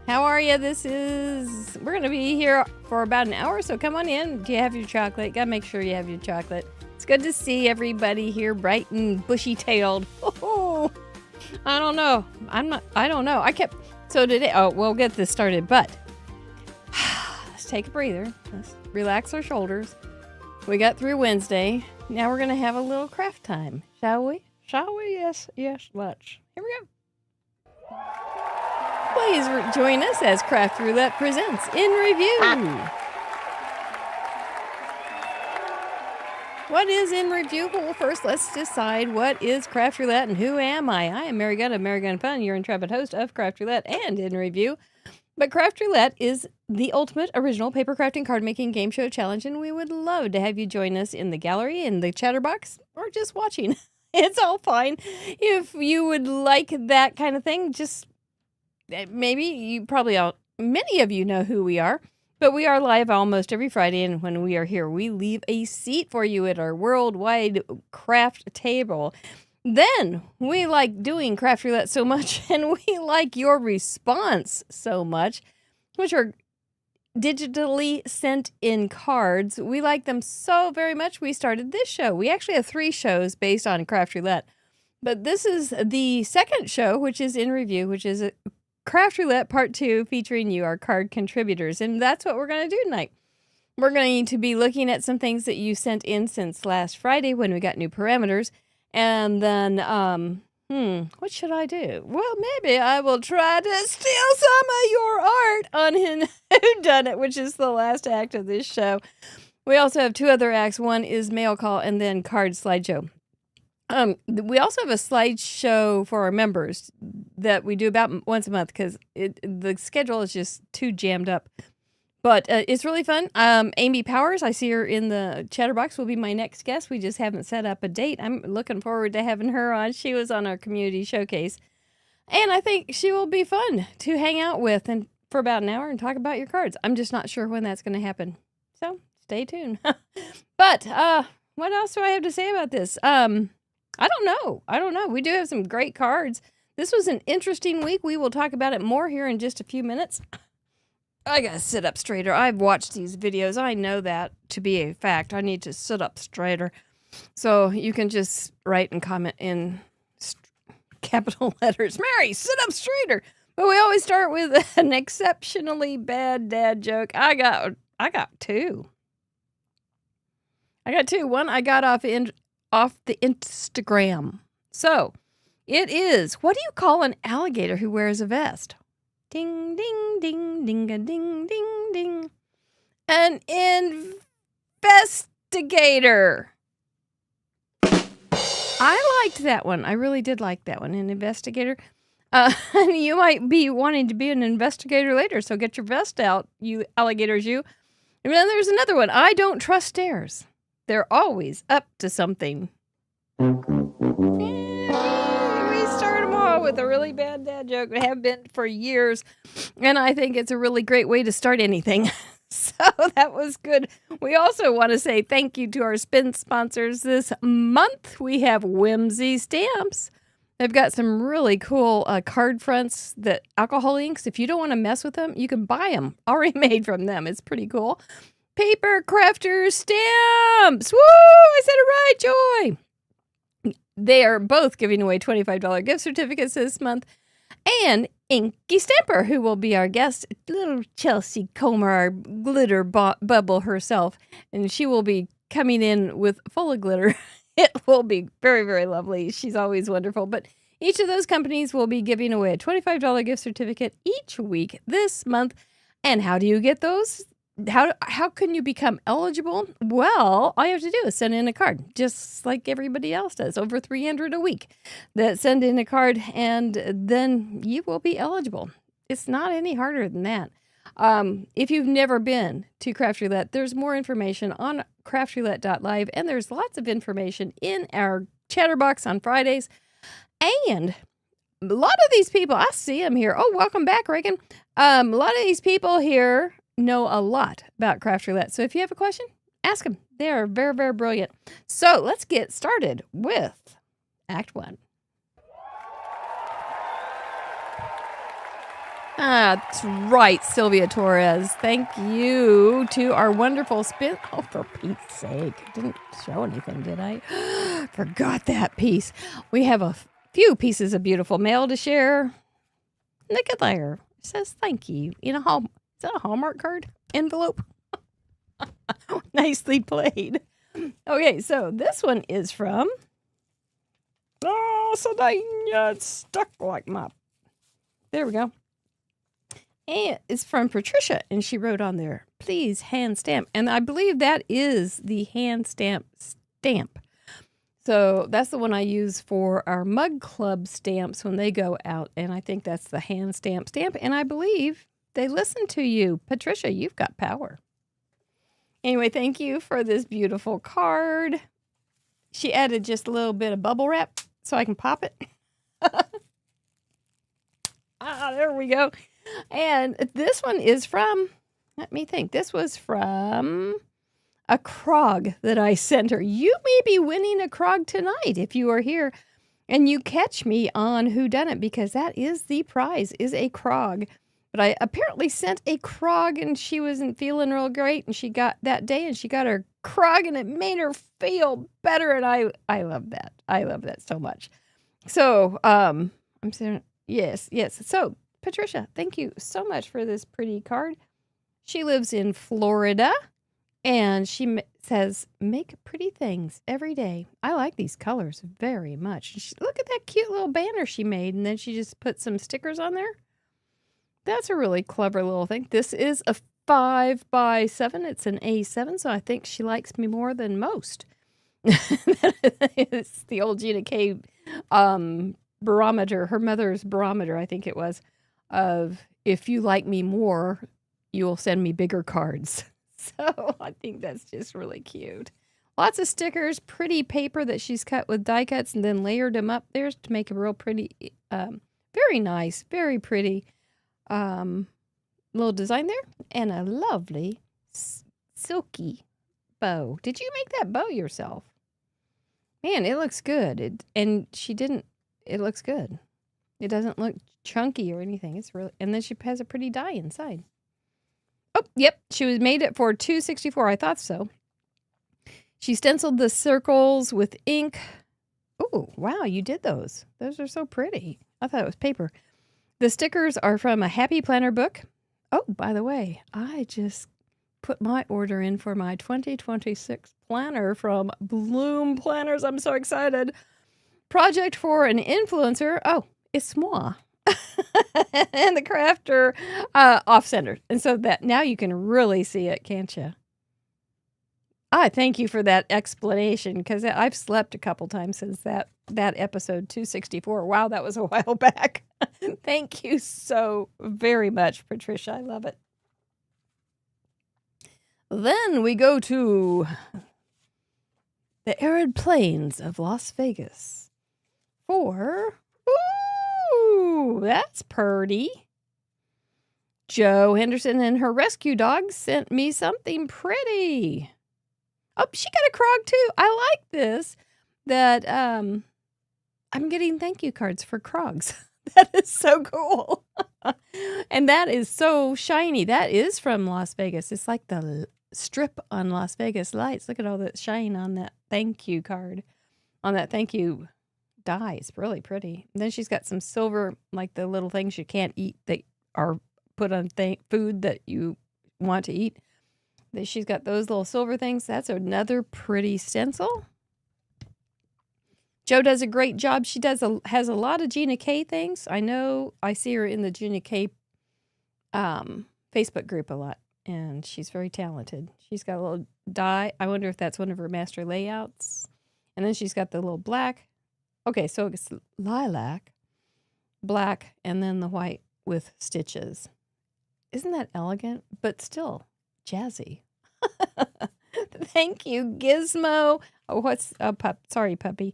How are you? We're going to be here for about an hour, so come on in. Do you have your chocolate? Got to make sure you have your chocolate. It's good to see everybody here bright and bushy-tailed. Oh, I don't know. I don't know. So today, we'll get this started, but let's take a breather. Let's relax our shoulders. We got through Wednesday. Now we're going to have a little craft time, shall we? Shall we? Yes, let's. Here we go. Please join us as Craft Roulette presents In Review. What is In Review? Well, first, let's decide what is Craft Roulette and who am I? I am Mary Gunn of Mary Gunn Fun, your intrepid host of Craft Roulette and In Review. But Craft Roulette is the ultimate original paper crafting card making game show challenge, and we would love to have you join us in the gallery, in the chatterbox, or just watching. It's all fine. If you would like that kind of thing, just maybe many of you know who we are, but we are live almost every Friday, and when we are here, we leave a seat for you at our worldwide craft table. Then we like doing Craft Roulette so much, and we like your response so much, which are digitally sent in cards. We like them so very much, we started this show. We actually have 3 shows based on Craft Roulette, but this is the second show, which is In Review, which is Craft Roulette Part 2, featuring you, our card contributors. And that's what we're going to do tonight. We're going to be looking at some things that you sent in since last Friday when we got new parameters. And then, what should I do? Well, maybe I will try to steal some of your art on Whodunit, which is the last act of this show. We also have 2 other acts. One is mail call and then card slideshow. We also have a slideshow for our members that we do about once a month because the schedule is just too jammed up. But it's really fun. Amy Powers, I see her in the chatterbox, will be my next guest. We just haven't set up a date. I'm looking forward to having her on. She was on our community showcase. And I think she will be fun to hang out with and for about an hour and talk about your cards. I'm just not sure when that's going to happen. So stay tuned. But what else do I have to say about this? I don't know. We do have some great cards. This was an interesting week. We will talk about it more here in just a few minutes. I gotta sit up straighter. I've watched these videos. I know that to be a fact. I need to sit up straighter. So you can just write and comment in capital letters. Mary, sit up straighter. But we always start with an exceptionally bad dad joke. I got 2. One I got off the Instagram. So it is, what do you call an alligator who wears a vest? Ding, ding, ding, ding, a ding, ding, ding. An investigator. I liked that one. I really did like that one, an investigator. And you might be wanting to be an investigator later, so get your vest out, you alligators, you. And then there's another one. I don't trust stairs. They're always up to something. With a really bad dad joke. We have been for years, and I think it's a really great way to start anything. So that was good. We also want to say thank you to our spin sponsors this month. We have Whimsy Stamps. They've got some really cool card fronts, that alcohol inks. If you don't want to mess with them, you can buy them already made from them. It's pretty cool. Paper Crafter Stamps. Woo! I said it right, Joy. They are both giving away $25 gift certificates this month. And Inky Stamper, who will be our guest, little Chelsea Comer, our glitter bubble herself. And she will be coming in with full of glitter. It will be very, very lovely. She's always wonderful. But each of those companies will be giving away a $25 gift certificate each week this month. And how do you get those? How can you become eligible? Well, all you have to do is send in a card, just like everybody else does. Over 300 a week that send in a card, and then you will be eligible. It's not any harder than that. If you've never been to Craft Roulette, there's more information on craftroulette.live, and there's lots of information in our chatterbox on Fridays. And a lot of these people, I see them here. Oh, welcome back, Reagan. A lot of these people here know a lot about Craft Roulette. So if you have a question, ask them. They are very, very brilliant. So let's get started with Act 1. That's right, Sylvia Torres. Thank you to our wonderful spin. Oh, for Pete's sake. Didn't show anything, did I? Forgot that piece. We have a few pieces of beautiful mail to share. Look at there. It says thank you. Is that a Hallmark card? Envelope? Nicely played. Okay, so this one is from... Oh, so it's stuck like my... There we go. And it's from Patricia, and she wrote on there, please hand stamp. And I believe that is the hand stamp. So that's the one I use for our Mug Club stamps when they go out. And I think that's the hand stamp. And I believe they listen to you. Patricia, you've got power. Anyway, thank you for this beautiful card. She added just a little bit of bubble wrap so I can pop it. There we go. And this one is from, let me think, this was from a Krog that I sent her. You may be winning a Krog tonight if you are here and you catch me on Whodunit, because that is the prize, is a Krog. But I apparently sent a Krog and she wasn't feeling real great, and she got that day and she got her Krog and it made her feel better, and I love that. I love that so much. So, I'm saying yes. So, Patricia, thank you so much for this pretty card. She lives in Florida, and she says, make pretty things every day. I like these colors very much. Look at that cute little banner she made, and then she just put some stickers on there. That's a really clever little thing. This is a 5x7. It's an A7, so I think she likes me more than most. It's the old Gina K barometer, her mother's barometer, I think it was, of if you like me more, you will send me bigger cards. So I think that's just really cute. Lots of stickers, pretty paper that she's cut with die cuts and then layered them up there to make a real pretty, very nice, very pretty little design there. And a lovely silky bow. Did you make that bow yourself? Man, it looks good. It looks good. It doesn't look chunky or anything. It's really, and then she has a pretty die inside. Oh, yep. She made it for $2.64. I thought so. She stenciled the circles with ink. Oh, wow. You did those. Those are so pretty. I thought it was paper. The stickers are from a Happy Planner book. Oh, by the way, I just put my order in for my 2026 planner from Bloom Planners. I'm so excited. Project for an influencer. Oh, it's moi. And the crafter off-center. And so that now you can really see it, can't you? I thank you for that explanation, because I've slept a couple times since that episode 264. Wow, that was a while back. Thank you so very much, Patricia. I love it. Then we go to the arid plains of Las Vegas for... Ooh, that's purty. Joe Henderson and her rescue dog sent me something pretty. Oh, she got a Krog too. I like this. That I'm getting thank you cards for Krogs. That is so cool. And that is so shiny. That is from Las Vegas. It's like the strip on Las Vegas lights. Look at all that shine on that thank you card. On that thank you die. It's really pretty. And then she's got some silver, like the little things you can't eat that are put on food that you want to eat. She's got those little silver things. That's another pretty stencil. Jo does a great job. She has a lot of Gina K things. I know I see her in the Gina K Facebook group a lot, and she's very talented. She's got a little die. I wonder if that's one of her master layouts. And then she's got the little black. Okay, so it's lilac, black, and then the white with stitches. Isn't that elegant? But still jazzy. Thank you, Gizmo. Oh, sorry, puppy.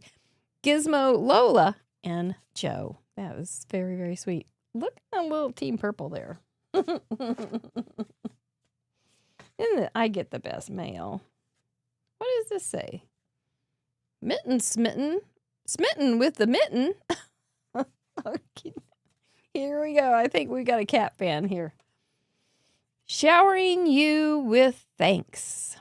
Gizmo, Lola, and Jo. That was very, very sweet. Look at that little Team Purple there. Isn't it? I get the best mail. What does this say? Mitten smitten. Smitten with the mitten. Okay. Here we go. I think we got a cat fan here. Showering you with thanks.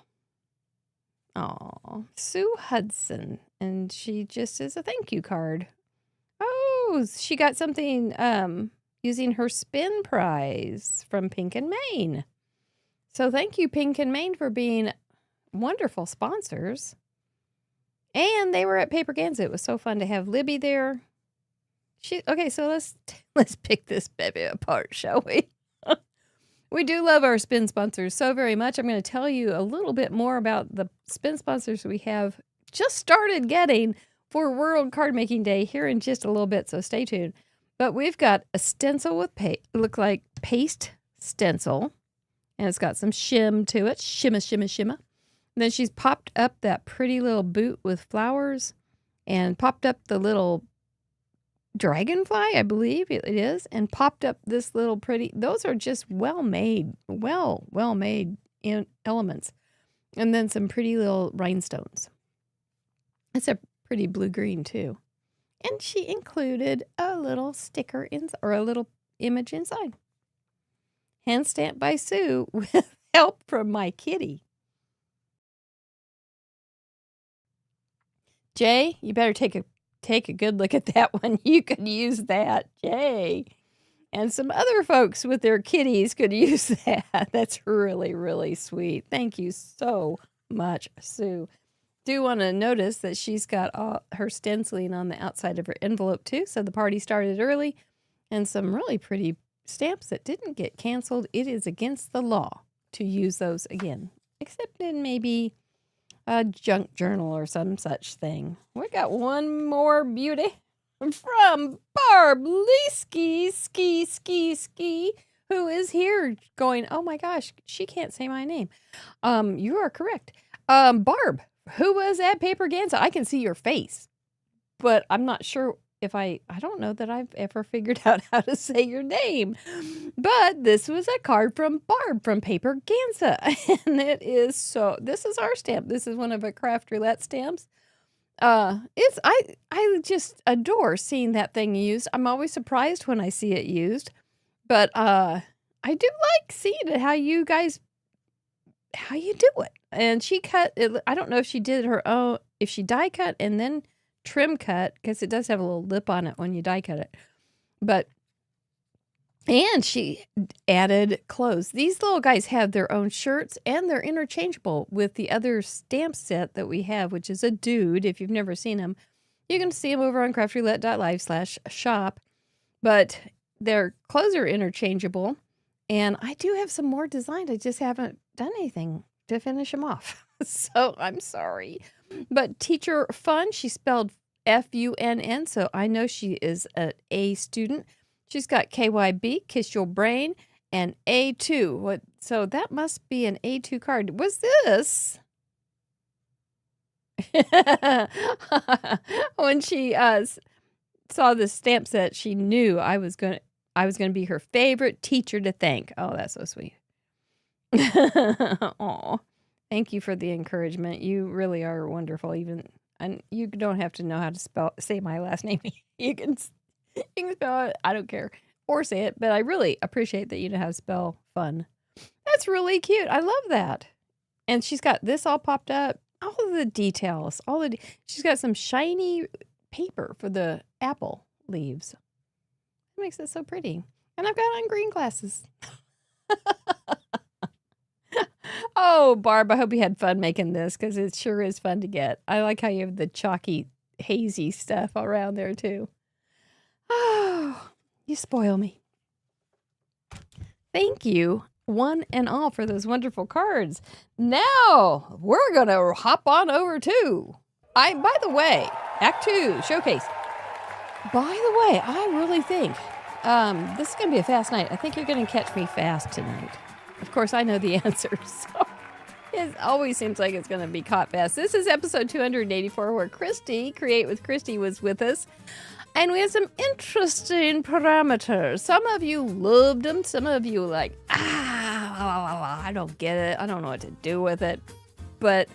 Oh, Sue Hudson. And she just is a thank you card. Oh, she got something using her spin prize from Pink and Maine. So thank you, Pink and Maine, for being wonderful sponsors. And they were at Paper Ganza. It was so fun to have Libby there. Okay, so let's pick this baby apart, shall we? We do love our spin sponsors so very much. I'm going to tell you a little bit more about the spin sponsors we have just started getting for World Card Making Day here in just a little bit, so stay tuned. But we've got a stencil with look like paste stencil, and it's got some shim to it. Shimma, shimma, shimma. Then she's popped up that pretty little boot with flowers and popped up the little dragonfly, I believe it is, and popped up this little pretty, those are just well-made elements. And then some pretty little rhinestones. It's a pretty blue-green too. And she included a little sticker or a little image inside. Hand stamped by Sue with help from my kitty. Jay, you better take a good look at that one. You could use that, Jay. And some other folks with their kitties could use that. That's really, really sweet. Thank you so much, Sue. Do want to notice that she's got all her stenciling on the outside of her envelope too. So the party started early, and some really pretty stamps that didn't get canceled. It is against the law to use those again, except in maybe a junk journal or some such thing. We got one more beauty from Barb Leesky, ski, who is here going, oh my gosh, she can't say my name. You are correct. Barb, who was at Paper Ganza. I can see your face, but I'm not sure if I don't know that I've ever figured out how to say your name. But this was a card from Barb from Paper Ganza. And this is our stamp. This is one of our Craft Roulette stamps. I just adore seeing that thing used. I'm always surprised when I see it used. But I do like seeing it, how you do it. And she cut it. I don't know if she did her own, if she die cut and then trim cut, because it does have a little lip on it when you die cut it. And she added clothes. These little guys have their own shirts, and they're interchangeable with the other stamp set that we have, which is a dude. If you've never seen them, you can see them over on craftroulette.live/shop. But their clothes are interchangeable, and I do have some more designed. I just haven't done anything to finish them off. So I'm sorry. But Teacher Fun, she spelled Funn, so I know she is an A student. She's got KYB, Kiss Your Brain, and A2. So that must be an A2 card. Was this? When she saw the stamp set, she knew I was going to be her favorite teacher to thank. Oh, that's so sweet. Aw. Thank you for the encouragement. You really are wonderful. And you don't have to know how to say my last name. You can spell it. I don't care. Or say it. But I really appreciate that you know how to spell fun. That's really cute. I love that. And she's got this all popped up. All of the details. She's got some shiny paper for the apple leaves. It makes it so pretty. And I've got on green glasses. Oh, Barb, I hope you had fun making this, because it sure is fun to get. I like how you have the chalky, hazy stuff around there, too. Oh, you spoil me. Thank you, one and all, for those wonderful cards. Now, we're going to hop on over to, by the way, Act 2, Showcase. By the way, I really think this is going to be a fast night. I think you're going to catch me fast tonight. Of course, I know the answer, so it always seems like it's going to be caught fast. This is episode 284, where Christy, Create with Christy, was with us. And we had some interesting parameters. Some of you loved them. Some of you like, I don't get it. I don't know what to do with it. But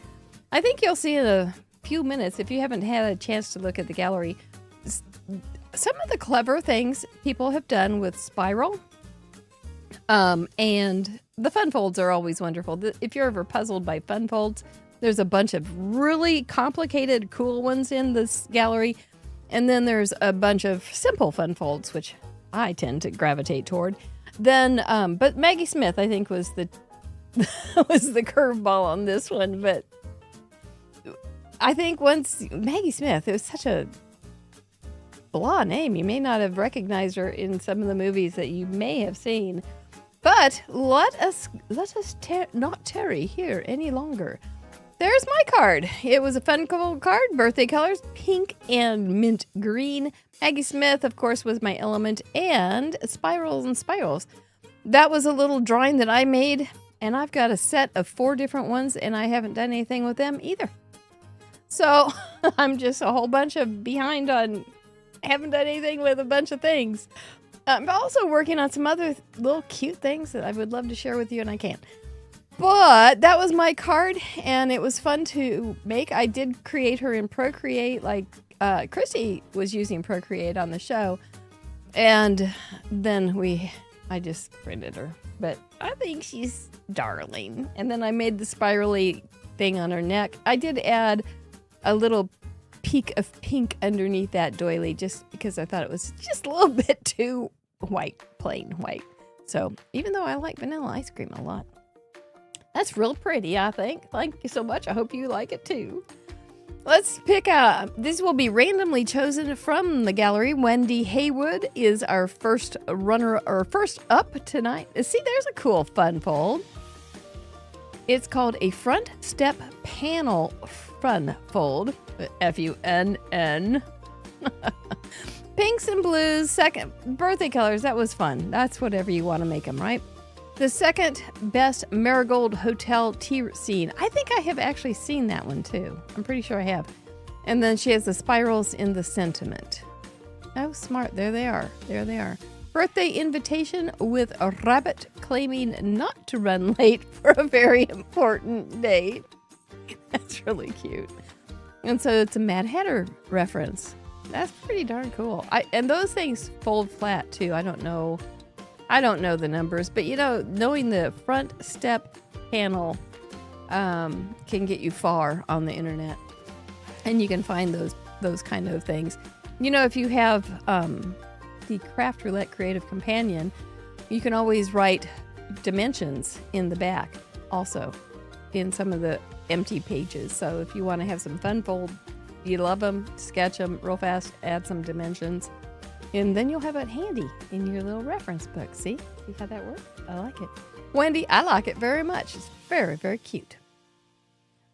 I think you'll see in a few minutes, if you haven't had a chance to look at the gallery, some of the clever things people have done with spiral, and the fun folds are always wonderful. If you're ever puzzled by fun folds, there's a bunch of really complicated, cool ones in this gallery. And then there's a bunch of simple fun folds, which I tend to gravitate toward. Then, but Maggie Smith, I think, was the was the curveball on this one. But I think once Maggie Smith, it was such a blah name. You may not have recognized her in some of the movies that you may have seen. But let us not tarry here any longer. There's my card. It was a fun card. Birthday colors, pink and mint green. Maggie Smith, of course, was my element. And spirals and spirals. That was a little drawing that I made. And I've got a set of 4 different ones. And I haven't done anything with them either. So I'm just a whole bunch of behind on... haven't done anything with a bunch of things. I'm also working on some other little cute things that I would love to share with you. And I can't. But that was my card, and it was fun to make. I did create her in Procreate, like Christy was using Procreate on the show. And then I just printed her. But I think she's darling. And then I made the spirally thing on her neck. I did add a little peak of pink underneath that doily, just because I thought it was just a little bit too white, plain white. So even though I like vanilla ice cream a lot. That's real pretty, I think. Thank you so much. I hope you like it too. Let's pick these will be randomly chosen from the gallery. Wendy Haywood is our first runner or first up tonight. See, there's a cool fun fold. It's called a front step panel fun fold. F-U-N-N. Pinks and blues, second birthday colors. That was fun. That's whatever you want to make them, right? The second best Marigold Hotel tea scene. I think I have actually seen that one too. I'm pretty sure I have. And then she has the spirals in the sentiment. Oh, smart. There they are. There they are. Birthday invitation with a rabbit claiming not to run late for a very important date. That's really cute. And so it's a Mad Hatter reference. That's pretty darn cool. And those things fold flat too. I don't know the numbers, but knowing the front step panel can get you far on the internet, and you can find those kind of things. If you have the Craft Roulette Creative Companion, you can always write dimensions in the back, also in some of the empty pages. So if you want to have some fun fold, you love them, sketch them real fast, add some dimensions. And then you'll have it handy in your little reference book. See how that works? I like it. Wendy, I like it very much. It's very, very cute.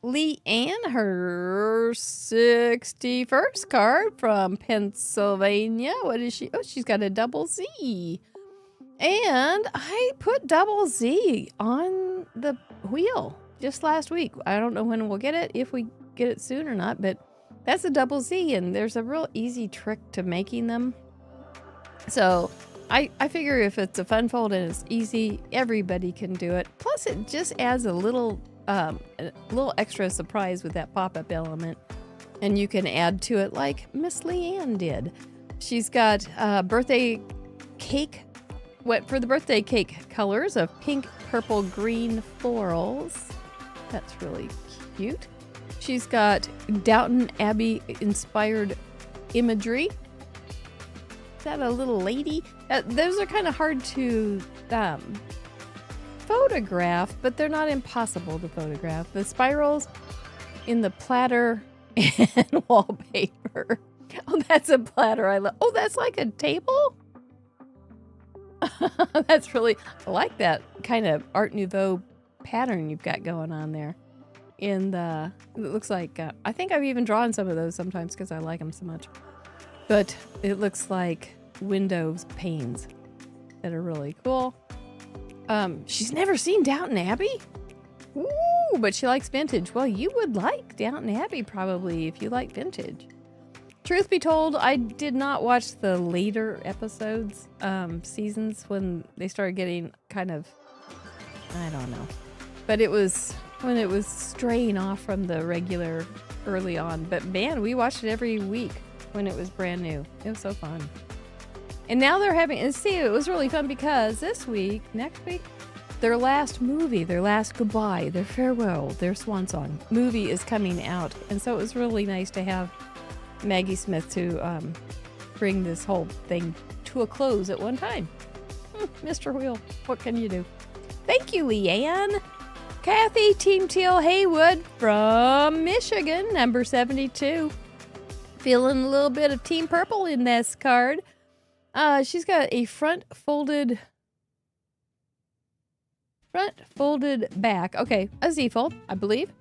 Lee Ann, her 61st card from Pennsylvania. What is she? Oh, she's got a double Z. And I put double Z on the wheel just last week. I don't know when we'll get it, if we get it soon or not, but that's a double Z, and there's a real easy trick to making them. So I figure if it's a fun fold and it's easy, everybody can do it. Plus, it just adds a little extra surprise with that pop-up element. And you can add to it like Miss Leanne did. She's got birthday cake. Went for the birthday cake colors of pink, purple, green florals. That's really cute. She's got Downton Abbey inspired imagery. That a little lady. Those are kind of hard to photograph, but they're not impossible to photograph. The spirals in the platter and wallpaper. Oh, that's a platter I love. Oh, that's like a table? That's really, I like that kind of Art Nouveau pattern you've got going on there. It looks like, I think I've even drawn some of those sometimes because I like them so much. But it looks like windows panes that are really cool. She's never seen Downton Abbey? Ooh, but she likes vintage. Well, you would like Downton Abbey probably if you like vintage. Truth be told, I did not watch the later episodes, seasons when they started getting kind of, I don't know. But it was when it was straying off from the regular early on. But man, we watched it every week. when it was brand new. It was so fun. And now they're having, and see, it was really fun because next week, their last movie, their last goodbye, their farewell, their swan song movie is coming out. And so it was really nice to have Maggie Smith to bring this whole thing to a close at one time. Mr. Wheel, what can you do? Thank you, Leanne. Kathy, Team Teal Haywood from Michigan, number 72. Feeling a little bit of Team Purple in this card. She's got a front folded back. Okay, a Z-fold, I believe.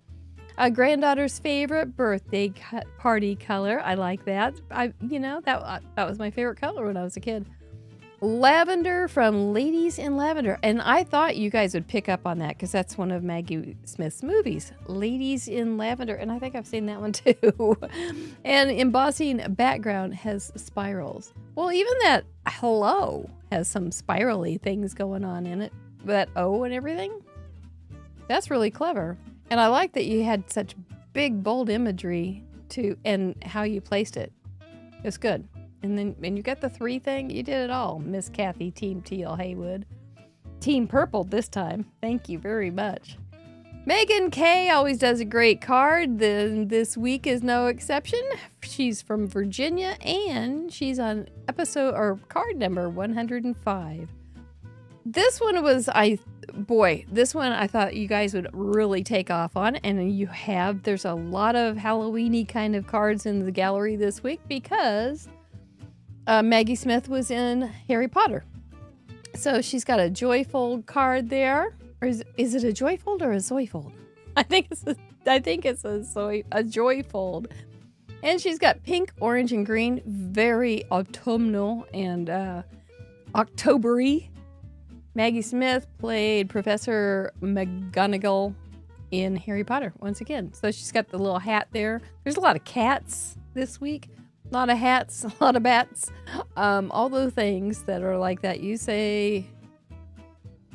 A granddaughter's favorite birthday party color. I like that. That was my favorite color when I was a kid. Lavender from Ladies in Lavender. And I thought you guys would pick up on that because that's one of Maggie Smith's movies, Ladies in Lavender. And I think I've seen that one too. And embossing background has spirals. Well, even that hello has some spirally things going on in it. That O and everything. That's really clever. And I like that you had such big, bold imagery and how you placed it. It's good. And you got the 3 thing. You did it all, Miss Kathy, Team Teal Haywood. Team Purple this time. Thank you very much. Megan K always does a great card. This week is no exception. She's from Virginia, and she's on card number 105. This one was, this one I thought you guys would really take off on, and there's a lot of Halloween-y kind of cards in the gallery this week because Maggie Smith was in Harry Potter. So she's got a Joyfold card there. Or is it a Joyfold or a Zoyfold? I think it's a Joyfold. And she's got pink, orange, and green. Very autumnal and October-y. Maggie Smith played Professor McGonagall in Harry Potter once again. So she's got the little hat there. There's a lot of cats this week. A lot of hats, a lot of bats. All those things that are like that. You say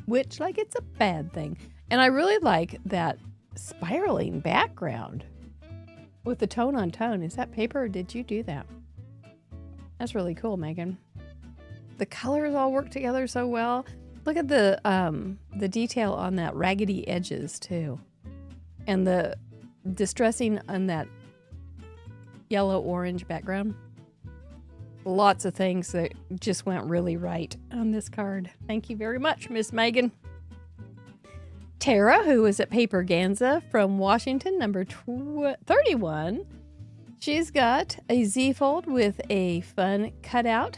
witch like it's a bad thing. And I really like that spiraling background with the tone on tone. Is that paper or did you do that? That's really cool, Megan. The colors all work together so well. Look at the detail on that raggedy edges too. And the distressing on that yellow-orange background. Lots of things that just went really right on this card. Thank you very much, Miss Megan. Tara, who is at Paper Ganza from Washington, number 31. She's got a Z-fold with a fun cutout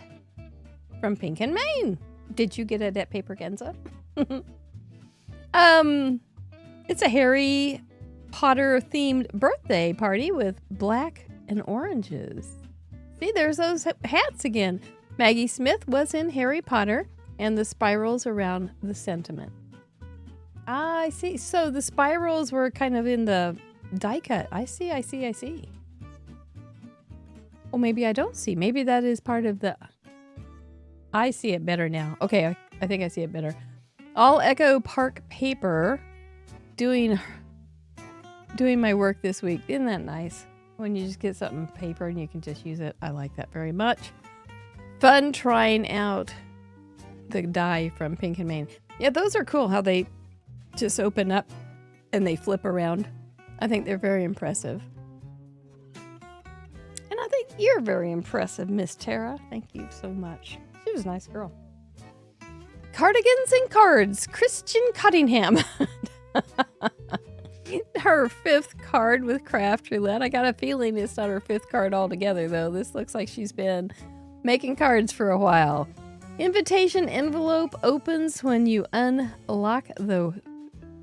from Pink and Maine. Did you get it at Paper Ganza? It's a Harry Potter themed birthday party with black and oranges. See, there's those hats again. Maggie Smith was in Harry Potter and the spirals around the sentiment. I see. So the spirals were kind of in the die cut. I see. Well, maybe I don't see. Maybe that is part of the... I see it better now. Okay, I think I see it better. All Echo Park paper doing my work this week. Isn't that nice? When you just get something paper and you can just use it. I like that very much. Fun trying out the die from Pink and Maine. Yeah, those are cool how they just open up and they flip around. I think they're very impressive. And I think you're very impressive, Miss Tara. Thank you so much. She was a nice girl. Cardigans and cards. Christian Cottingham. Her 5th card with Craft Roulette. I got a feeling it's not her 5th card altogether, though. This looks like she's been making cards for a while. Invitation envelope opens when you unlock the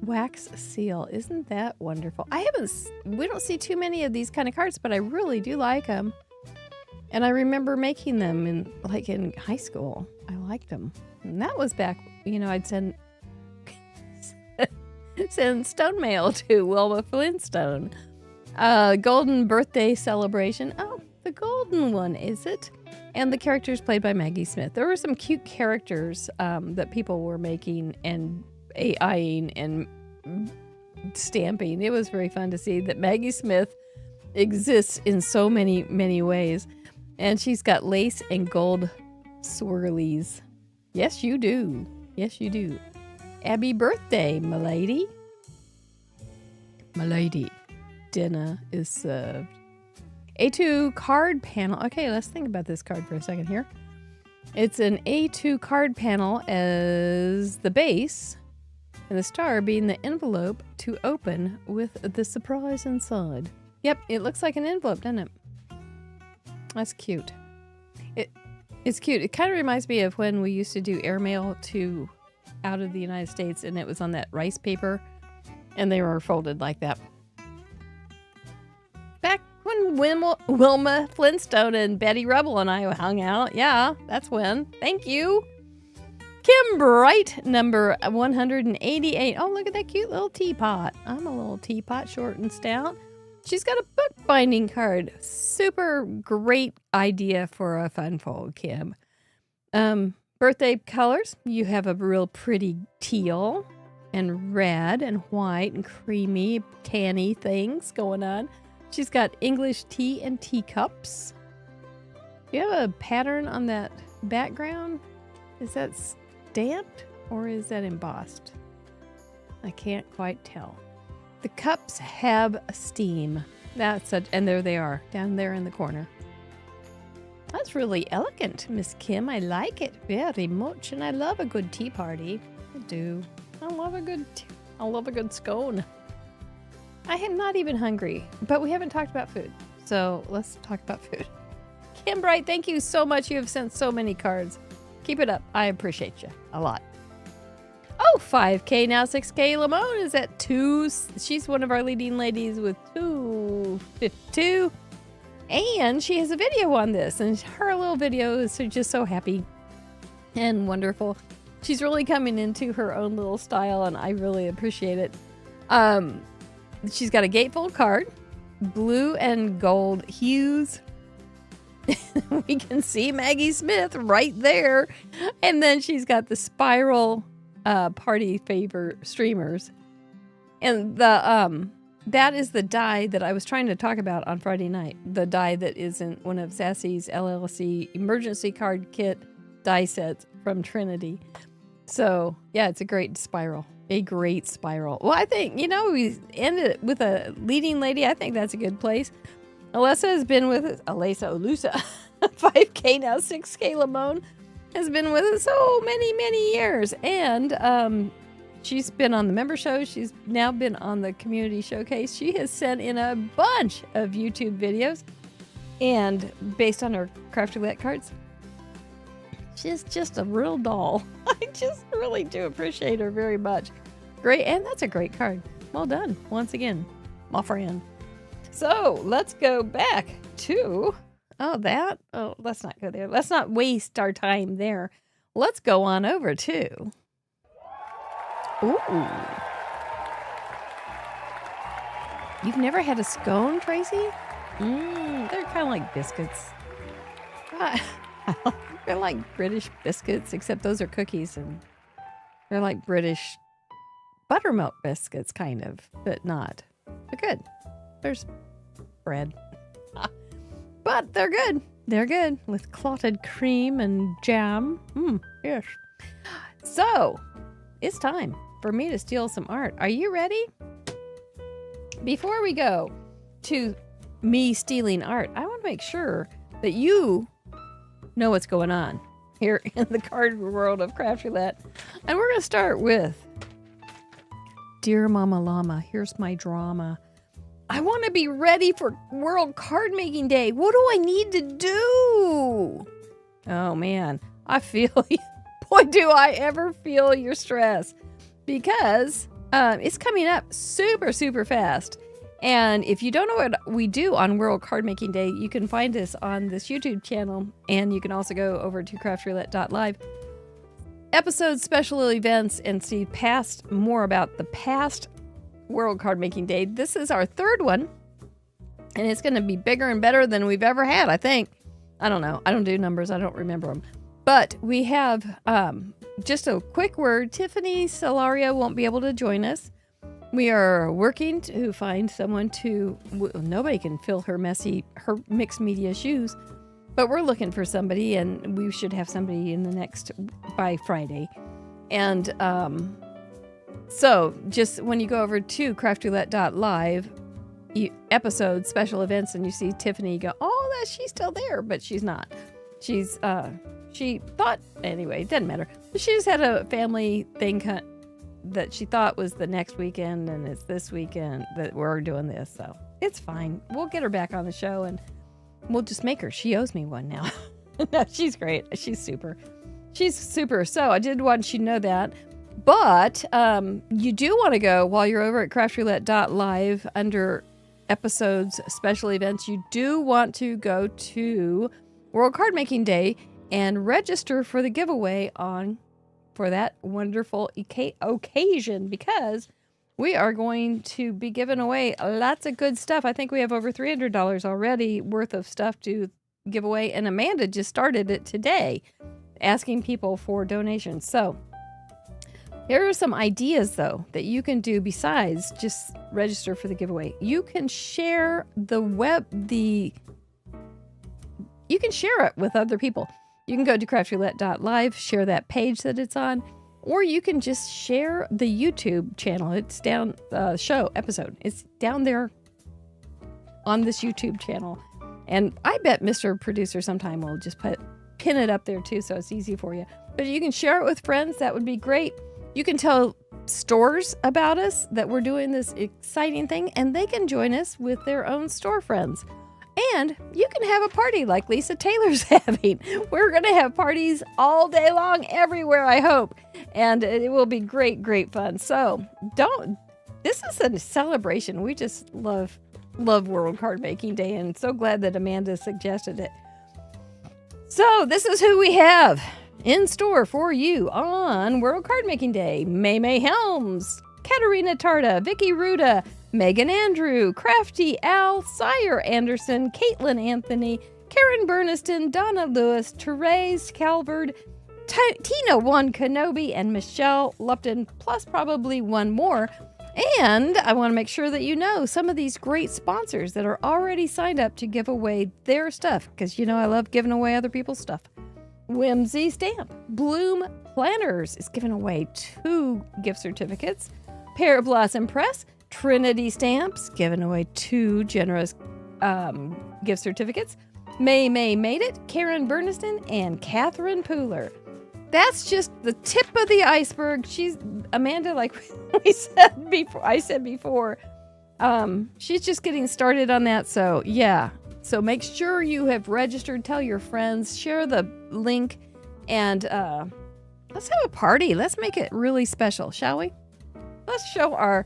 wax seal. Isn't that wonderful? We don't see too many of these kind of cards, but I really do like them. And I remember making them in high school. I liked them. And that was back, I'd send stone mail to Wilma Flintstone. Golden birthday celebration. Oh, the golden one, is it? And the characters played by Maggie Smith. There were some cute characters that people were making and AIing and stamping. It was very fun to see that Maggie Smith exists in so many, many ways. And she's got lace and gold swirlies. Yes, you do. Yes, you do. Happy birthday, m'lady. M'lady. Dinner is served. A2 card panel. Okay, let's think about this card for a second here. It's an A2 card panel as the base, and the star being the envelope to open with the surprise inside. Yep, it looks like an envelope, doesn't it? That's cute. It's cute. It kind of reminds me of when we used to do airmail to out of the United States, and it was on that rice paper, and they were folded like that. Back when Wilma Flintstone and Betty Rubble and I hung out. Yeah, that's when. Thank you. Kim Bright, number 188. Oh, look at that cute little teapot. I'm a little teapot, short and stout. She's got a bookbinding card. Super great idea for a fun fold, Kim. Birthday colors. You have a real pretty teal and red and white and creamy, tanny things going on. She's got English tea and teacups. Do you have a pattern on that background? Is that stamped or is that embossed? I can't quite tell. The cups have steam. And there they are, down there in the corner. That's really elegant, Miss Kim. I like it very much, and I love a good tea party. I do. I love a good scone. I am not even hungry, but we haven't talked about food, so let's talk about food. Kim Bright, thank you so much. You have sent so many cards. Keep it up. I appreciate you a lot. Oh, 5K now 6K. Lamone is at 2. She's one of our leading ladies with 252. And she has a video on this, and her little video is just so happy and wonderful. She's really coming into her own little style, and I really appreciate it. She's got a gatefold card, blue and gold hues. We can see Maggie Smith right there. And then she's got the spiral party favor streamers. And that is the die that I was trying to talk about on Friday night. The die that is in one of Sassy's LLC emergency card kit die sets from Trinity. So, yeah, it's a great spiral. A great spiral. Well, I think, we ended it with a leading lady. I think that's a good place. Alessa has been with us. Olusa. 5K now, 6K Lamone has been with us so many, many years. And she's been on the member show. She's now been on the community showcase. She has sent in a bunch of YouTube videos. And based on her Craft Roulette cards, she's just a real doll. I just really do appreciate her very much. Great. And that's a great card. Well done. Once again, my friend. So let's go back to, let's not go there. Let's not waste our time there. Let's go on over to, you've never had a scone, Tracy? They're kind of like biscuits. They're like British biscuits, except those are cookies, and they're like British buttermilk biscuits, kind of, but not. They're good. There's bread. But they're good. They're good with clotted cream and jam. Yes. So, it's time for me to steal some art. Are you ready? Before we go to me stealing art, I want to make sure that you know what's going on here in the card world of Craft Roulette. And we're going to start with Dear Mama Llama, here's my drama. I want to be ready for World Card Making Day. What do I need to do? Oh, man. I feel you. Boy, do I ever feel your stress. Because it's coming up super, super fast. And if you don't know what we do on World Card Making Day, you can find us on this YouTube channel. And you can also go over to craftroulette.live. Episodes, special events, and see more about the past World Card Making Day. This is our third one, and it's going to be bigger and better than we've ever had, I think. I don't know. I don't do numbers. I don't remember them. But we have just a quick word. Tiffany Solaria won't be able to join us. We are working to find someone nobody can fill her mixed media shoes. But we're looking for somebody, and we should have somebody by Friday. And so just when you go over to craftroulette.live, episodes, special events, and you see Tiffany, you go, oh, she's still there, but she's not. She thought, anyway, it doesn't matter. She just had a family thing that she thought was the next weekend, and it's this weekend that we're doing this, so it's fine. We'll get her back on the show, and we'll just make her. She owes me one now. No, she's great. She's super. So I did want you to know that. But you do want to go, while you're over at craftroulette.live under episodes, special events, you do want to go to World Card Making Day and register for the giveaway for that wonderful occasion, because we are going to be giving away lots of good stuff. I think we have over $300 already worth of stuff to give away, and Amanda just started it today, asking people for donations. So here are some ideas, though, that you can do besides just register for the giveaway. You can share you can share it with other people. You can go to craftroulette.live, share that page that it's on, or you can just share the YouTube channel. It's down, show episode. It's down there on this YouTube channel. And I bet Mr. Producer sometime will just pin it up there too, so it's easy for you. But you can share it with friends. That would be great. You can tell stores about us that we're doing this exciting thing, and they can join us with their own store friends. And you can have a party like Lisa Taylor's having. We're going to have parties all day long everywhere, I hope. And it will be great, great fun. So this is a celebration. We just love World Card Making Day, and so glad that Amanda suggested it. So this is who we have in store for you on World Card Making Day. May Helms, Katerina Tarta, Vicky Ruda, Megan Andrew, Crafty Al, Sire Anderson, Caitlin Anthony, Karen Burniston, Donna Lewis, Therese Calvard, Tina One Kenobi, and Michelle Lupton, plus probably one more. And I want to make sure that you know some of these great sponsors that are already signed up to give away their stuff, because I love giving away other people's stuff. Whimsy Stamp, Bloom Planners is giving away 2 gift certificates. Pear Blossom Press, Trinity Stamps, giving away 2 generous gift certificates. May Made It, Karen Burniston, and Catherine Pooler. That's just the tip of the iceberg. She's Amanda, like I said before. She's just getting started on that. So yeah. So make sure you have registered. Tell your friends. Share the link, and let's have a party. Let's make it really special, shall we? Let's show our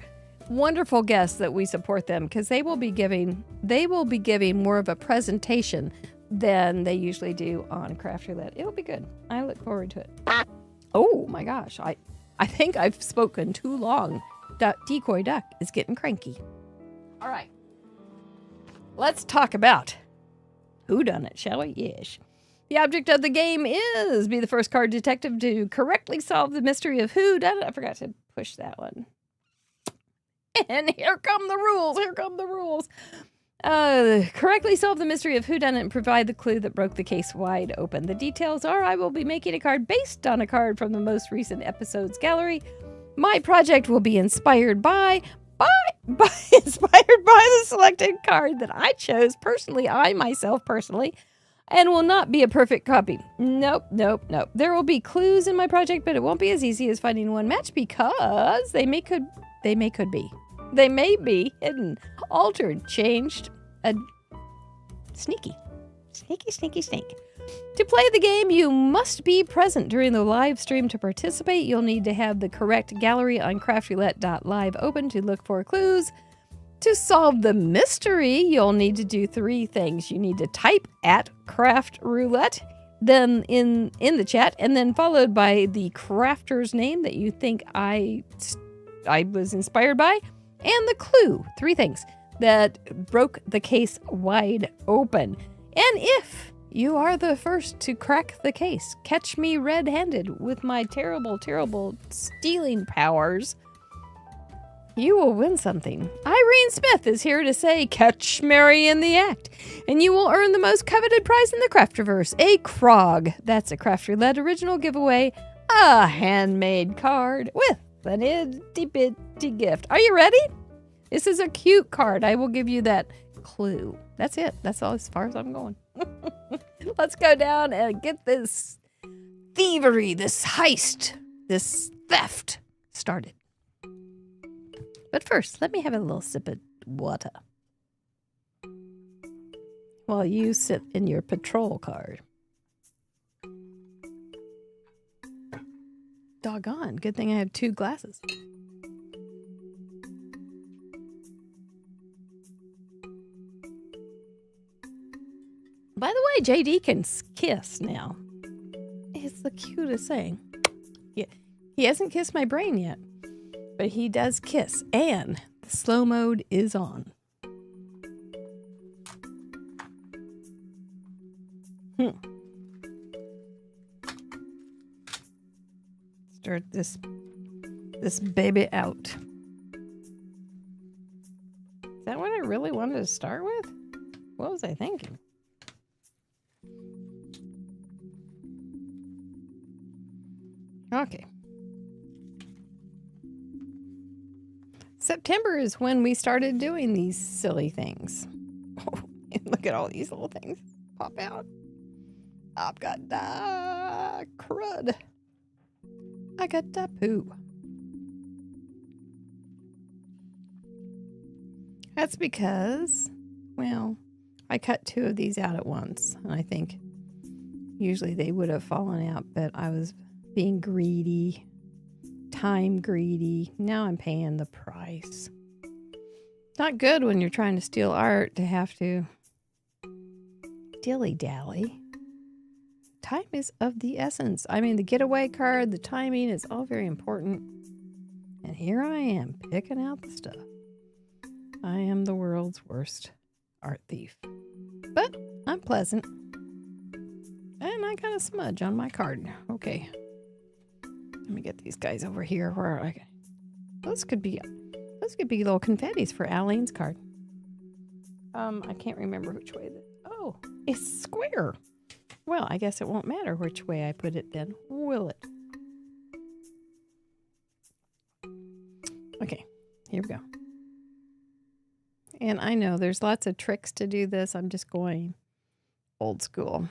wonderful guests that we support them, because they will be giving more of a presentation than they usually do on Craft Roulette. It'll be good. I look forward to it. Oh my gosh, I think I've spoken too long. Decoy Duck is getting cranky. All right. Let's talk about Whodunit, shall we? Yes. The object of the game is be the first card detective to correctly solve the mystery of Whodunit. I forgot to push that one. And here come the rules. Correctly solve the mystery of Whodunit and provide the clue that broke the case wide open. The details are I will be making a card based on a card from the most recent episode's gallery. My project will be inspired by the selected card that I chose personally, myself personally, and will not be a perfect copy. Nope. There will be clues in my project, but it won't be as easy as finding one match, because they may be hidden, altered, changed, sneaky. To play the game, you must be present during the live stream to participate. You'll need to have the correct gallery on craftroulette.live open to look for clues. To solve the mystery, you'll need to do 3 things. You need to type at Craft Roulette, then in the chat, and then followed by the crafter's name that you think I was inspired by, and the clue. 3 things that broke the case wide open. And if you are the first to crack the case, catch me red-handed with my terrible, terrible stealing powers, you will win something. Irene Smith is here to say, catch Mary in the act, and you will earn the most coveted prize in the Crafterverse, a Krog. That's a Craft Roulette original giveaway, a handmade card with an itty bitty gift. Are you ready? This is a cute card. I will give you that clue. That's it. That's all as far as I'm going. Let's go down and get this thievery, this heist, this theft started. But first, let me have a little sip of water while you sit in your patrol car. Doggone, good thing I have 2 glasses. By the way, JD can kiss now. It's the cutest thing. Yeah, he hasn't kissed my brain yet, but he does kiss, and the slow mode is on. Start this baby out. Is that what I really wanted to start with? What was I thinking? Okay. September is when we started doing these silly things. Oh, look at all these little things pop out. I've got the crud. I got the poo. That's because, well, I cut 2 of these out at once. And I think usually they would have fallen out, but I was being greedy, time greedy. Now I'm paying the price. Not good when you're trying to steal art to have to dilly-dally. Time is of the essence. I mean, the getaway card, the timing is all very important. And here I am picking out the stuff. I am the world's worst art thief. But I'm pleasant. And I got a smudge on my card. Okay. Let me get these guys over here where those could be little confettis for Aline's card. I can't remember which way oh, it's square. Well, I guess it won't matter which way I put it then, will it? Okay, here we go. And I know there's lots of tricks to do this. I'm just going old school.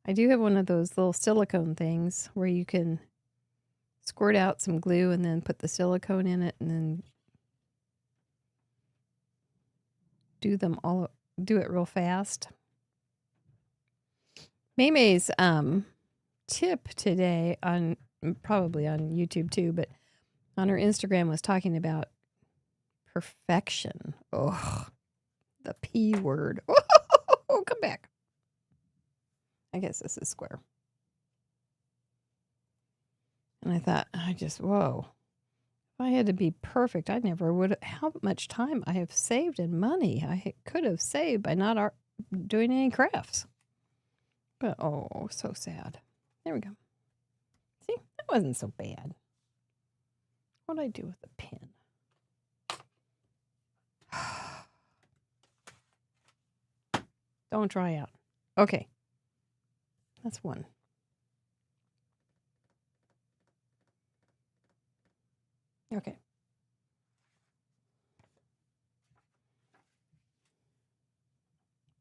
I do have one of those little silicone things where you can squirt out some glue and then put the silicone in it and then do it real fast. Maymay's tip today probably on YouTube too, but on her Instagram was talking about perfection. Oh, the P word. Oh, come back. I guess this is square. And I thought, whoa. If I had to be perfect, I never would. How much time I have saved in money I could have saved by not doing any crafts. But, oh, so sad. There we go. See, that wasn't so bad. What'd I do with the pen? Don't dry out. Okay. That's one. Okay.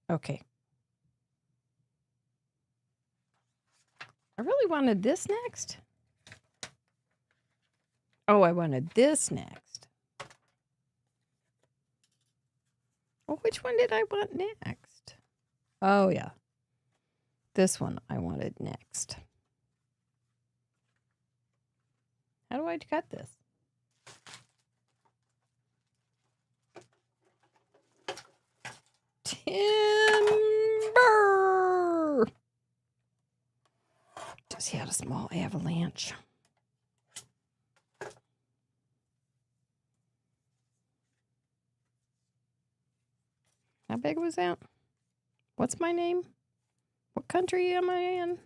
Okay. I really wanted this next. Oh, I wanted this next. Well, which one did I want next? Oh, yeah. This one I wanted next. How do I cut this? Timber! Just had a small avalanche. How big was that? What's my name? What country am I in?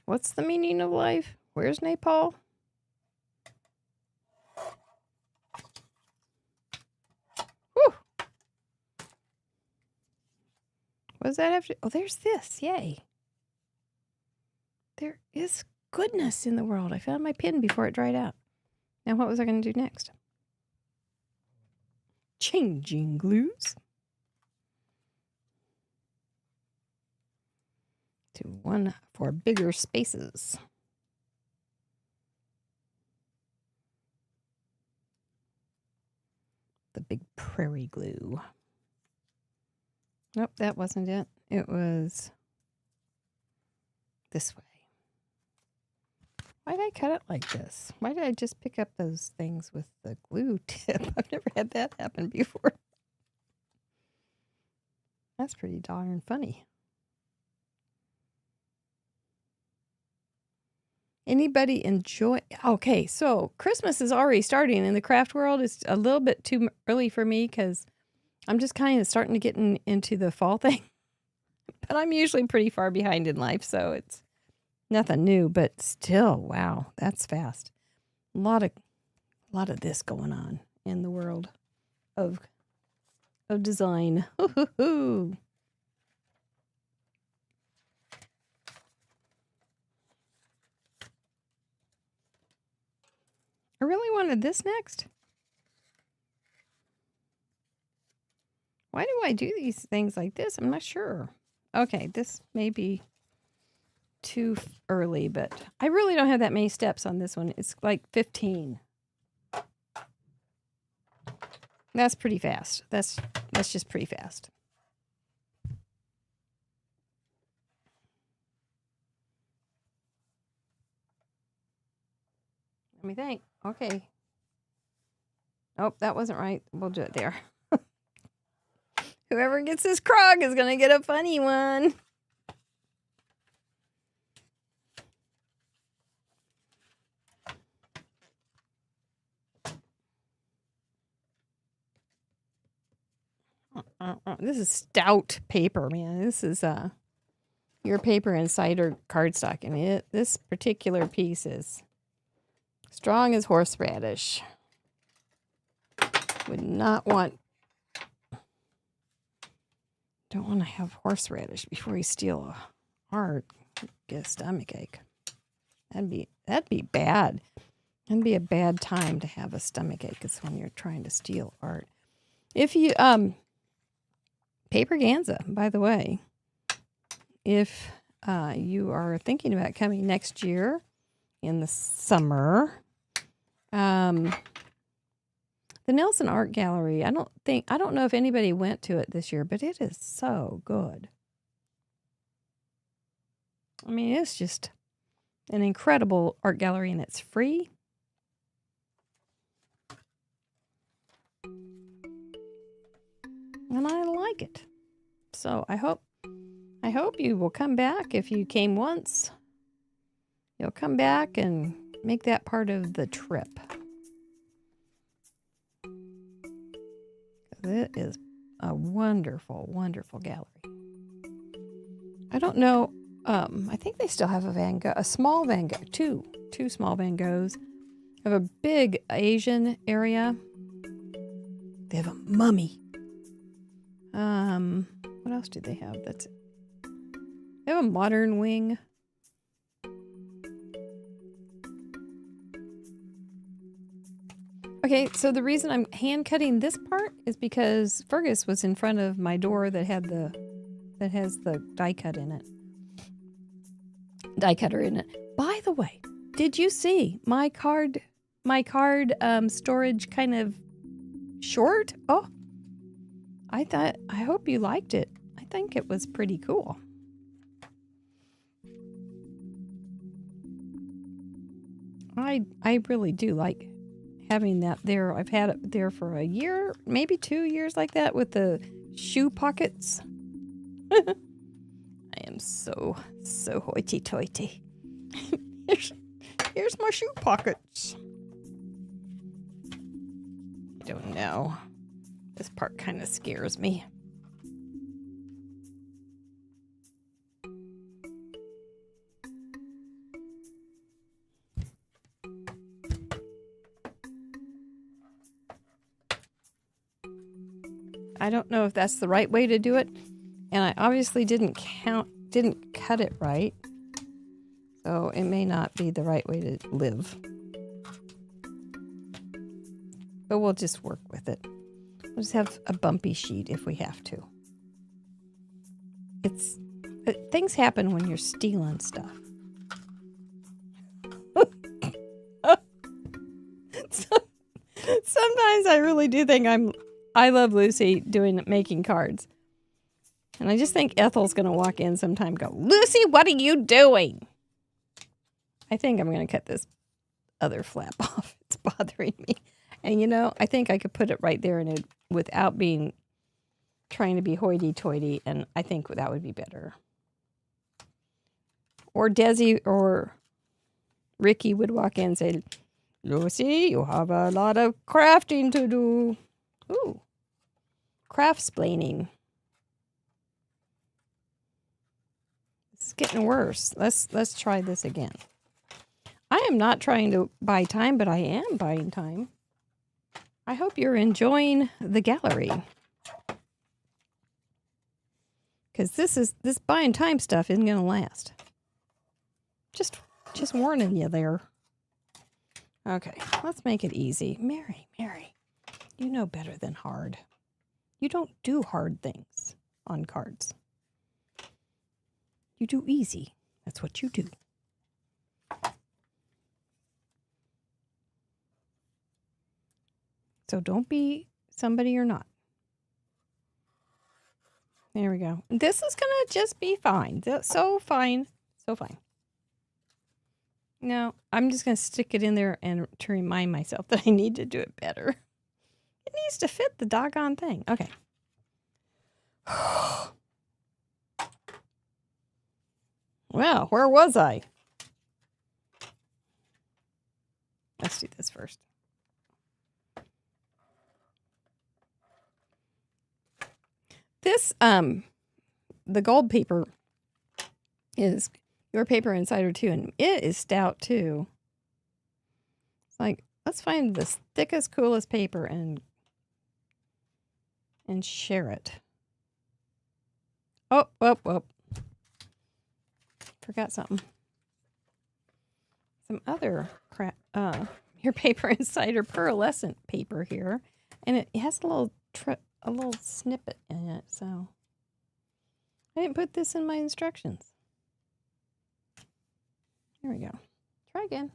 What's the meaning of life? Where's Nepal? Whew. What does that have to... Oh, there's this. Yay. There is goodness in the world. I found my pin before it dried out. Now what was I going to do next? Changing glues. To one for bigger spaces. The big prairie glue. Nope, that wasn't it. It was this way. Why did I cut it like this? Why did I just pick up those things with the glue tip? I've never had that happen before. That's pretty darn funny. Anybody enjoy? Okay, so Christmas is already starting in the craft world. It's a little bit too early for me because I'm just kind of starting to get into the fall thing. But I'm usually pretty far behind in life, so it's nothing new. But still, wow, that's fast. A lot of this going on in the world of design. Hoo-hoo-hoo. I really wanted this next. Why do I do these things like this? I'm not sure. Okay, this may be too early, but I really don't have that many steps on this one. It's like 15. That's pretty fast. That's just pretty fast. Let me think. Okay. Oh, that wasn't right. We'll do it there. Whoever gets this Krog is going to get a funny one. This is stout paper, man. This is your paper and cider cardstock, and this particular piece is strong as horseradish. Would not want... Don't want to have horseradish before you steal art. Get a stomach ache. That'd be bad. That'd be a bad time to have a stomach ache. Is when you're trying to steal art. If you paper Ganza, by the way, if you are thinking about coming next year in the summer, the Nelson Art Gallery, I don't know if anybody went to it this year, but it is so good. I mean, it's just an incredible art gallery, and it's free. And I like it. So I hope you will come back. If you came once, you'll come back and make that part of the trip. It is a wonderful, wonderful gallery. I don't know. I think they still have a Van Gogh, a small Van Gogh, two small Van Goghs. They have a big Asian area. They have a mummy. What else do they have? They have a modern wing. Okay, so the reason I'm hand cutting this part is because Fergus was in front of my door that has the die cutter in it. By the way, did you see my card storage kind of short? Oh, I hope you liked it. I think it was pretty cool. I really do like having that there. I've had it there for a year, maybe 2 years like that with the shoe pockets. I am so hoity-toity. Here's my shoe pockets. I don't know. This part kind of scares me. I don't know if that's the right way to do it. And I obviously didn't cut it right. So it may not be the right way to live. But we'll just work with it. We'll just have a bumpy sheet if we have to. Things happen when you're stealing stuff. Sometimes I really do think I Love Lucy making cards. And I just think Ethel's going to walk in sometime and go, Lucy, what are you doing? I think I'm going to cut this other flap off. It's bothering me. And you know, I think I could put it right there without trying to be hoity-toity, and I think that would be better. Or Desi or Ricky would walk in and say, Lucy, you have a lot of crafting to do. Ooh, craftsplaining. It's getting worse. Let's try this again. I am not trying to buy time, but I am buying time. I hope you're enjoying the gallery. Because this buying time stuff isn't going to last. Just warning you there. Okay, let's make it easy. Mary, you know better than hard. You don't do hard things on cards. You do easy. That's what you do. So don't be somebody you're not. There we go. This is going to just be fine. So fine. So fine. No, I'm just going to stick it in there and to remind myself that I need to do it better. It needs to fit the doggone thing. Okay. Well, where was I? Let's do this first. This, the gold paper is your paper insider too, and it is stout too. It's like, let's find the thickest, coolest paper and share it. Oh. Forgot something. Some other crap. Your paper insider pearlescent paper here, and it has a little snippet in it, so I didn't put this in my instructions. Here we go. Try again.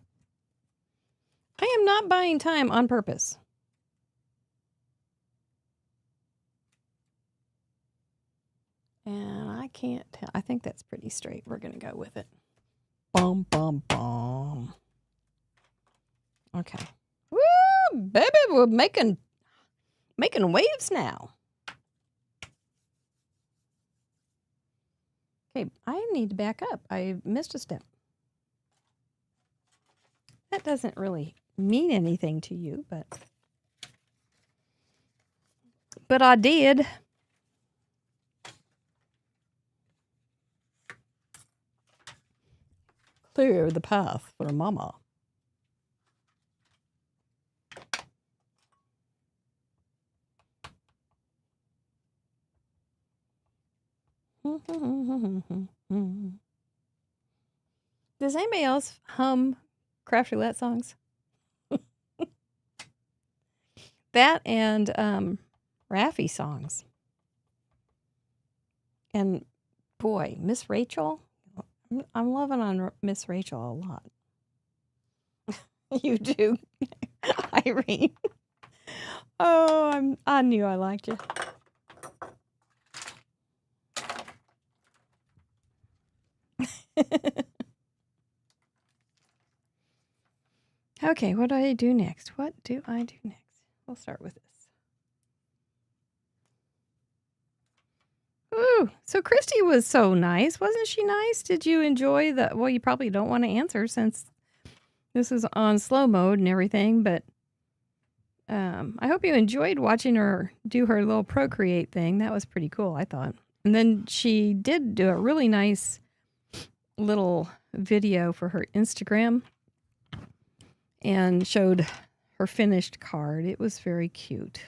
I am not buying time on purpose. And I can't tell. I think that's pretty straight. We're going to go with it. Bum, bum, bum. Okay. Woo, baby, we're making waves now. Okay, I need to back up. I missed a step. That doesn't really mean anything to you, but I did. Clear the path for Mama. Does anybody else hum Craft Roulette songs? That and Raffi songs. And boy, Miss Rachel. I'm loving on Miss Rachel a lot. You do, Irene. Oh, I knew I liked you. Okay, what do I do next? What do I do next? We'll start with this. Ooh, so Christy was so nice. Wasn't she nice? Did you enjoy the... Well, you probably don't want to answer since this is on slow mode and everything, but I hope you enjoyed watching her do her little Procreate thing. That was pretty cool, I thought. And then she did do a really nice little video for her Instagram and showed her finished card. It was very cute.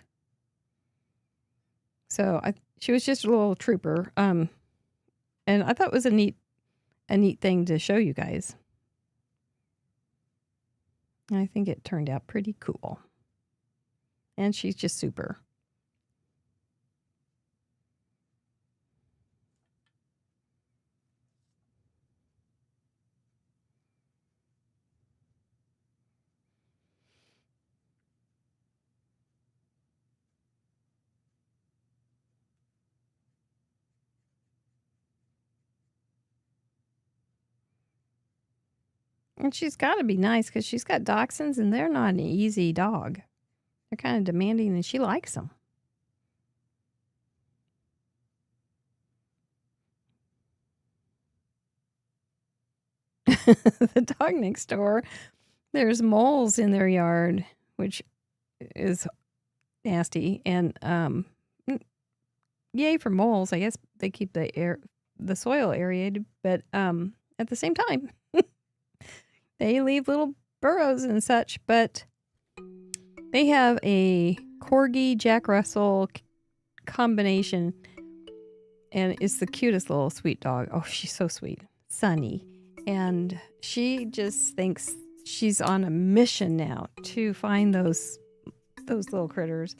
So she was just a little trooper. And I thought it was a neat thing to show you guys. And I think it turned out pretty cool. And she's just super. And she's got to be nice because she's got dachshunds and they're not an easy dog. They're kind of demanding and she likes them. The dog next door, there's moles in their yard, which is nasty. And yay for moles. I guess they keep the soil aerated, but at the same time, they leave little burrows and such. But they have a Corgi Jack Russell combination, and it's the cutest little sweet dog. Oh, she's so sweet, Sunny. And she just thinks she's on a mission now to find those little critters.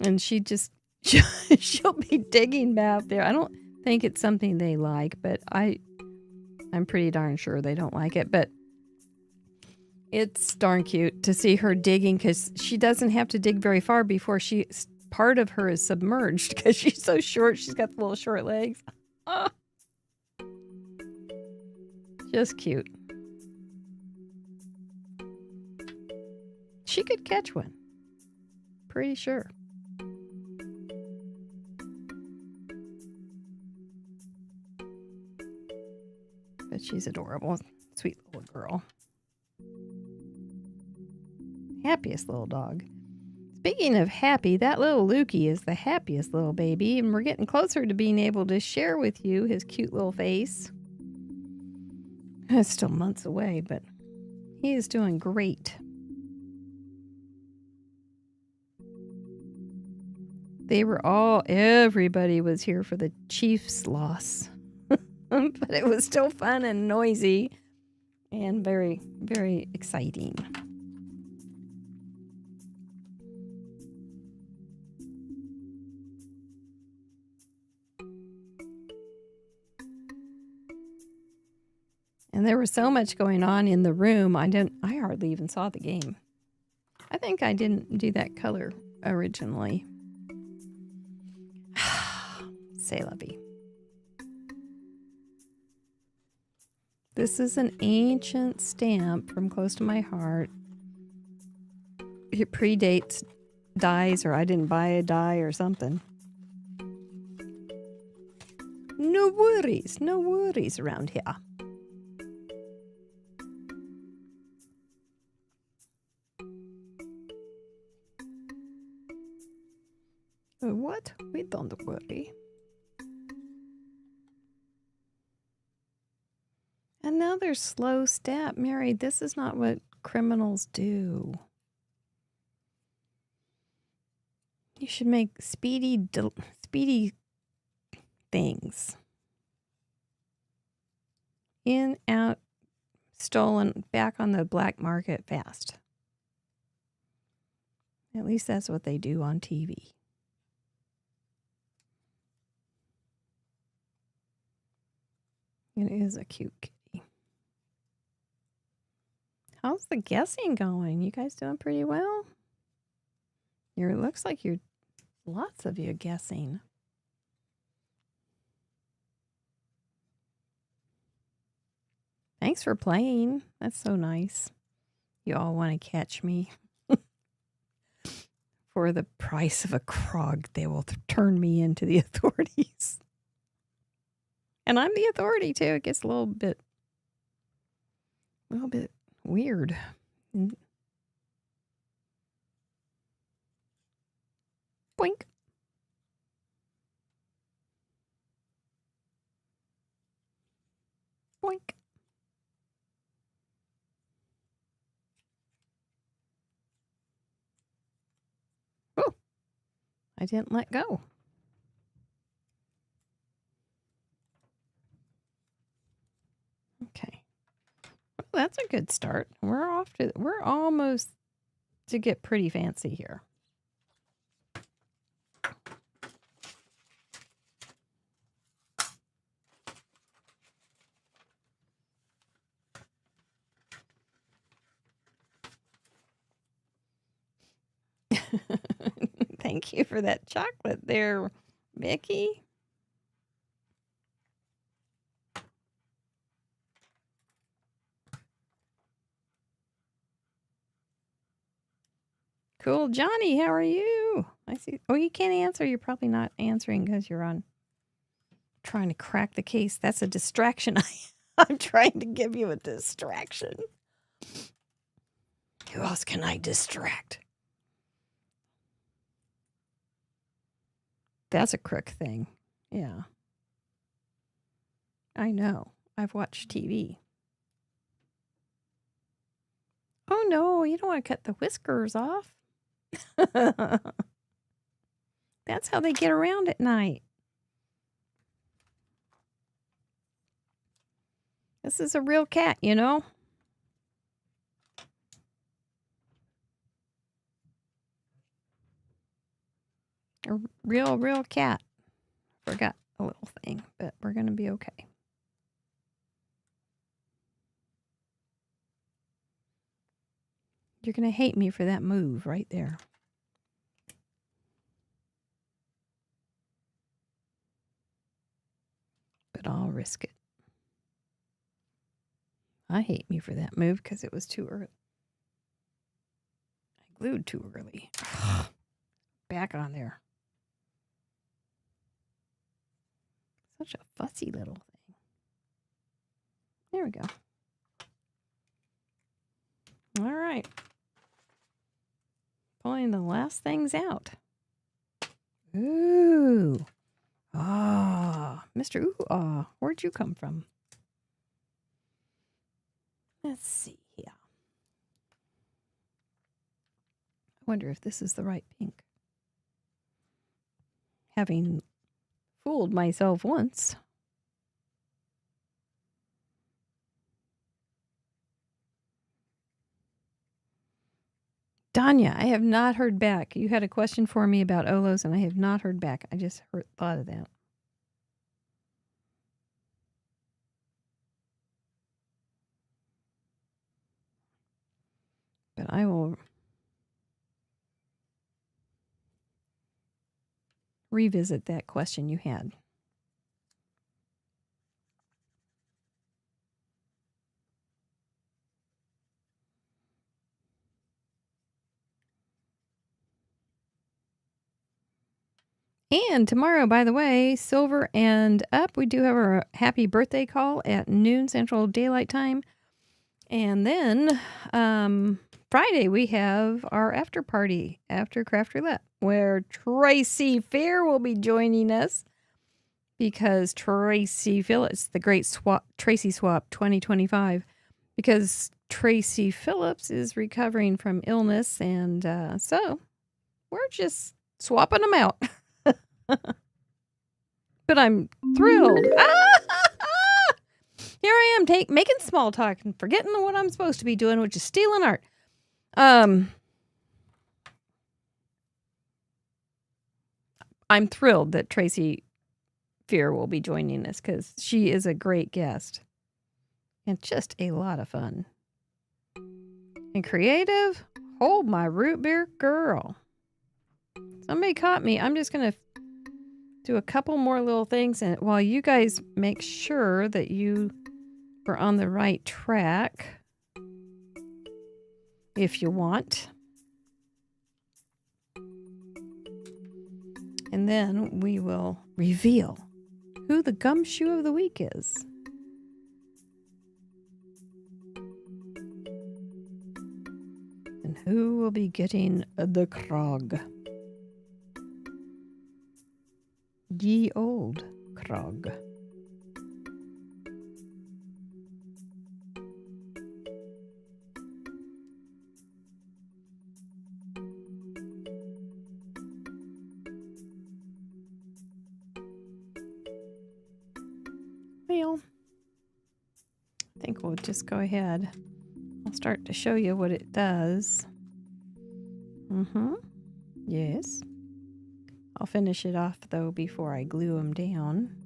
And she'll be digging back there. I don't think it's something they like, but I'm pretty darn sure they don't like it. But it's darn cute to see her digging because she doesn't have to dig very far before part of her is submerged because she's so short. She's got the little short legs. Oh. Just cute. She could catch one. Pretty sure. But she's adorable. Sweet little girl. Happiest little dog. Speaking of happy, that little Lukey is the happiest little baby, and we're getting closer to being able to share with you his cute little face. It's still months away, but he is doing great. Everybody was here for the Chiefs' loss. But it was still fun and noisy and very, very exciting. And there was so much going on in the room, I hardly even saw the game. I think I didn't do that color originally. C'est la vie. This is an ancient stamp from close to my heart. It predates dies, or I didn't buy a die or something. No worries around here. What? We don't worry. Another slow step. Mary, this is not what criminals do. You should make speedy things. In, out, stolen, back on the black market fast. At least that's what they do on TV. It is a cute kitty. How's the guessing going? You guys doing pretty well? It looks like you're lots of you guessing. Thanks for playing. That's so nice. You all want to catch me. For the price of a krog, they will turn me into the authorities. And I'm the authority too. It gets a little bit weird. Boink. Boink. Oh, I didn't let go. that's a good start. We're almost to get pretty fancy here. Thank you for that chocolate there, Mickey. Cool. Johnny, how are you? I see. Oh, you can't answer. You're probably not answering because you're on trying to crack the case. That's a distraction. I'm trying to give you a distraction. Who else can I distract? That's a crook thing. Yeah. I know. I've watched TV. Oh, no. You don't want to cut the whiskers off. That's how they get around at night. This is a real cat, you know? A real cat. Forgot a little thing, but we're going to be okay. You're going to hate me for that move right there. But I'll risk it. I hate me for that move because it was too early. I glued too early. Back on there. Such a fussy little thing. There we go. All right. Pulling the last things out. Ooh. Ah, Mr. Ooh, ah. Where'd you come from? Let's see here. I wonder if this is the right pink. Having fooled myself once. Danya, I have not heard back. You had a question for me about Olos, and I have not heard back. I just thought of that. But I will revisit that question you had. And tomorrow, by the way, Silver and Up, we do have our happy birthday call at noon Central Daylight Time. And then Friday, we have our after party after Craft Roulette, where Tracy Fair will be joining us because Tracy Phillips, the great Tracy Swap 2025, because Tracy Phillips is recovering from illness. And so we're just swapping them out. But I'm thrilled. Here I am making small talk and forgetting what I'm supposed to be doing, which is stealing art. I'm thrilled that Tracy Fear will be joining us because she is a great guest and just a lot of fun. And creative, hold my root beer girl. Somebody caught me. I'm just going to do a couple more little things, and while you guys make sure that you are on the right track, if you want. And then we will reveal who the gumshoe of the week is. And who will be getting the Krog. Ye old Krog. Well, I think think we'll just go ahead. I'll start to show you what it does. Yes. I'll finish it off, though, before I glue them down.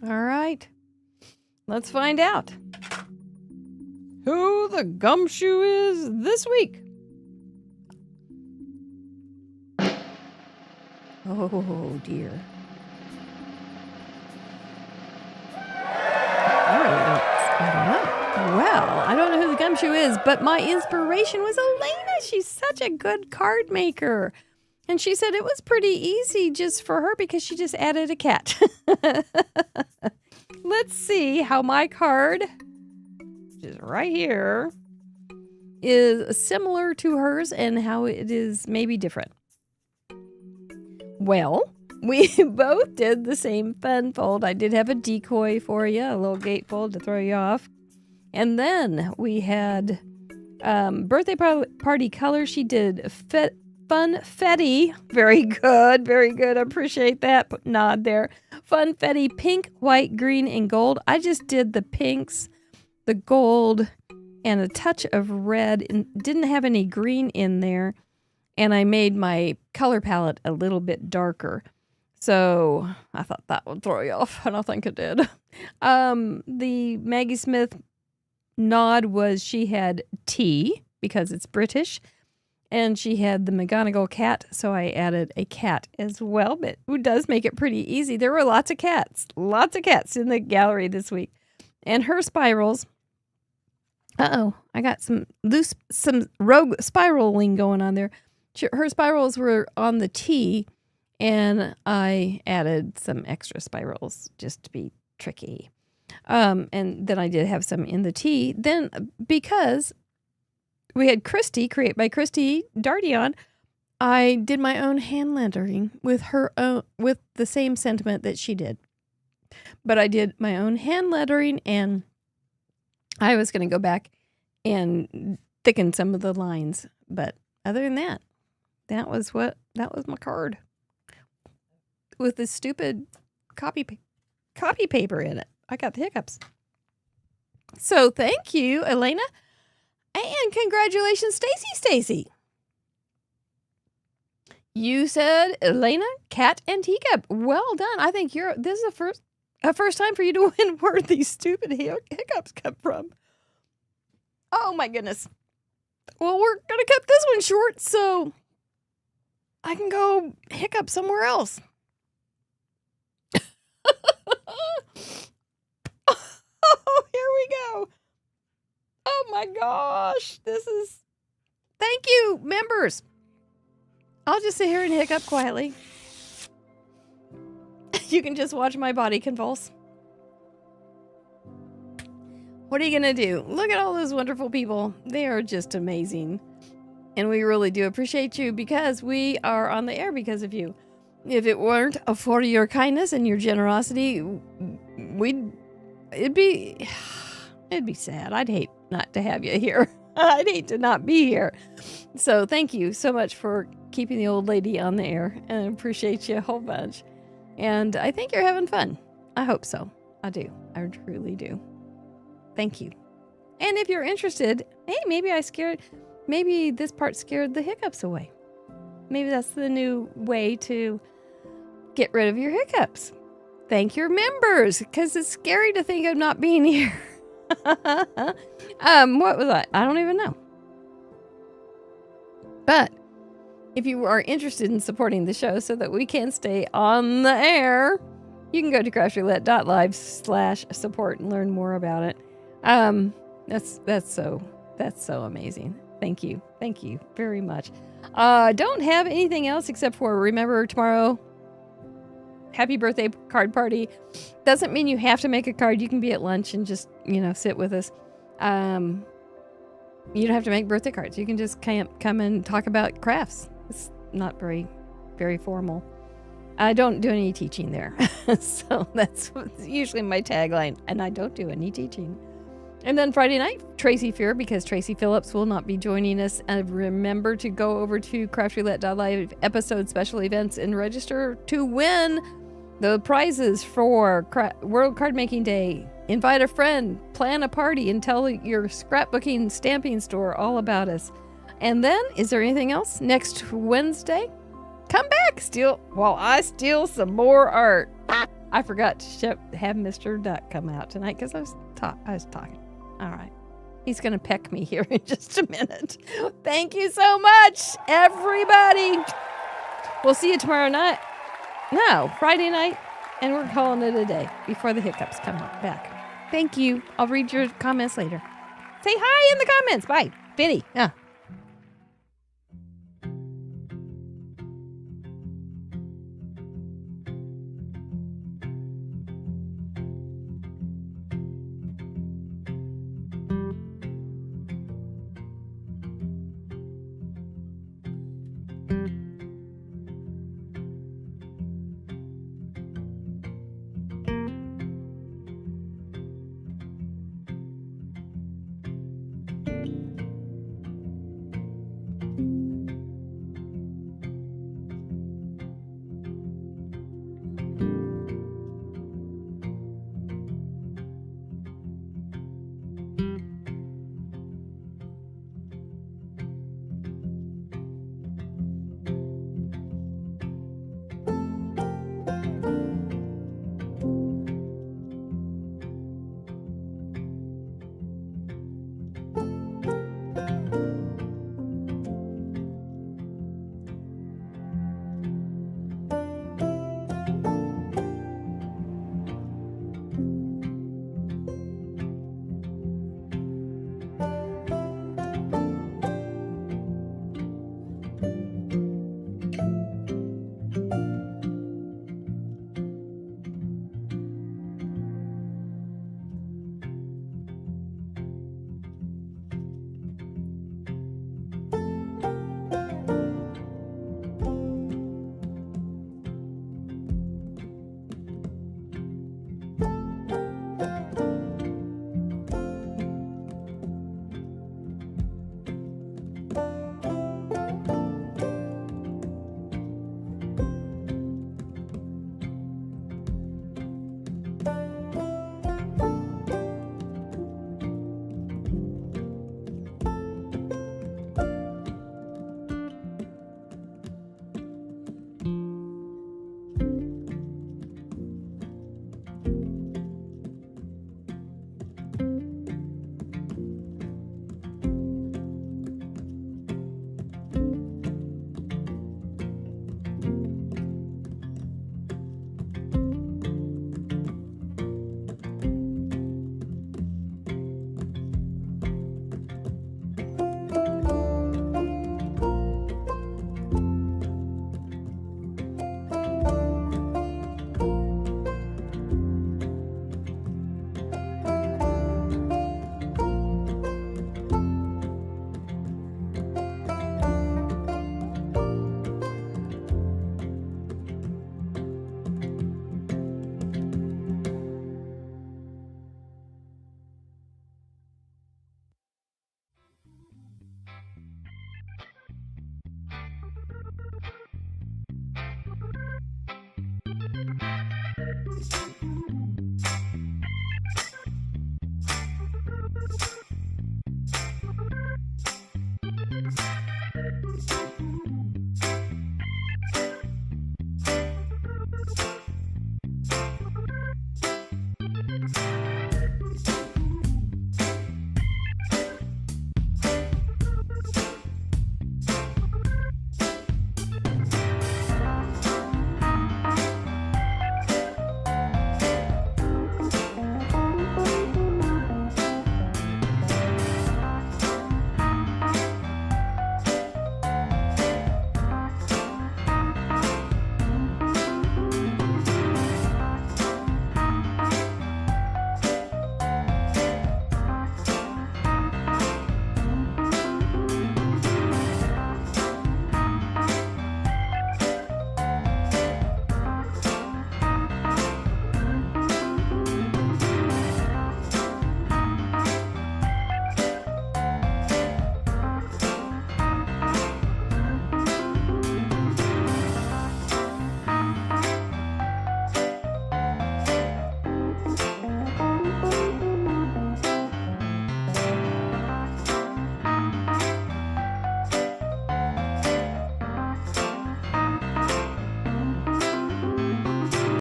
All right. Let's find out who the gumshoe is this week. Oh, dear. I don't know. Well, I don't know who the gumshoe is, but my inspiration was Elena. She's such a good card maker. And she said it was pretty easy just for her because she just added a cat. Let's see how my card, which is right here, is similar to hers and how it is maybe different. Well, we both did the same fun fold. I did have a decoy for you, a little gatefold to throw you off. And then we had birthday party color. She did funfetti. Very good, very good. Appreciate that nod there. Funfetti, pink, white, green, and gold. I just did the pinks, the gold, and a touch of red, and didn't have any green in there. And I made my color palette a little bit darker. So I thought that would throw you off, and I think it did. The Maggie Smith nod was she had tea, because it's British, and she had the McGonagall cat, so I added a cat as well, but it does make it pretty easy. There were lots of cats in the gallery this week. And her spirals, I got some rogue spiraling going on there. Her spirals were on the T, and I added some extra spirals just to be tricky. And then I did have some in the T. Then, because we had Christy, Create by Christy Dardion, I did my own hand lettering with the same sentiment that she did. But I did my own hand lettering, and I was going to go back and thicken some of the lines. But other than that, that was my card with this stupid copy paper in it. I got the hiccups. So thank you, Elena. And congratulations, Stacy. You said Elena, cat, and teacup. Well done. I think this is a first time for you to win where these stupid hiccups come from. Oh my goodness. Well, we're going to cut this one short so I can go hiccup somewhere else. Oh, here we go. Oh my gosh. Thank you, members. I'll just sit here and hiccup quietly. You can just watch my body convulse. What are you going to do? Look at all those wonderful people. They are just amazing. And we really do appreciate you because we are on the air because of you. If it weren't for your kindness and your generosity, it'd be sad. I'd hate not to have you here. I'd hate to not be here. So thank you so much for keeping the old lady on the air, and I appreciate you a whole bunch. And I think you're having fun. I hope so. I do. I truly do. Thank you. And if you're interested, hey, maybe this part scared the hiccups away. Maybe that's the new way to get rid of your hiccups. Thank your members, because it's scary to think of not being here. What was I? I don't even know. But if you are interested in supporting the show so that we can stay on the air, you can go to craftyroulette.live/support and learn more about it. That's so amazing. Thank you very much. Don't have anything else except for remember tomorrow. Happy birthday card party. Doesn't mean you have to make a card. You can be at lunch and just, sit with us. You don't have to make birthday cards. You can just come and talk about crafts. It's not very, very formal. I don't do any teaching there. So that's usually my tagline. And I don't do any teaching. And then Friday night, Tracy Fear, because Tracy Phillips will not be joining us. And remember to go over to craftyroulette.live episode special events and register to win The prizes for World Card Making Day. Invite a friend, plan a party, and tell your scrapbooking stamping store all about us. And then, is there anything else? Next Wednesday, come back, while I steal some more art. I forgot to have Mr. Duck come out tonight because I was talking. All right. He's going to peck me here in just a minute. Thank you so much, everybody. We'll see you tomorrow night. No, Friday night. And we're calling it a day before the hiccups come back. Thank you. I'll read your comments later. Say hi in the comments. Bye. Vinny.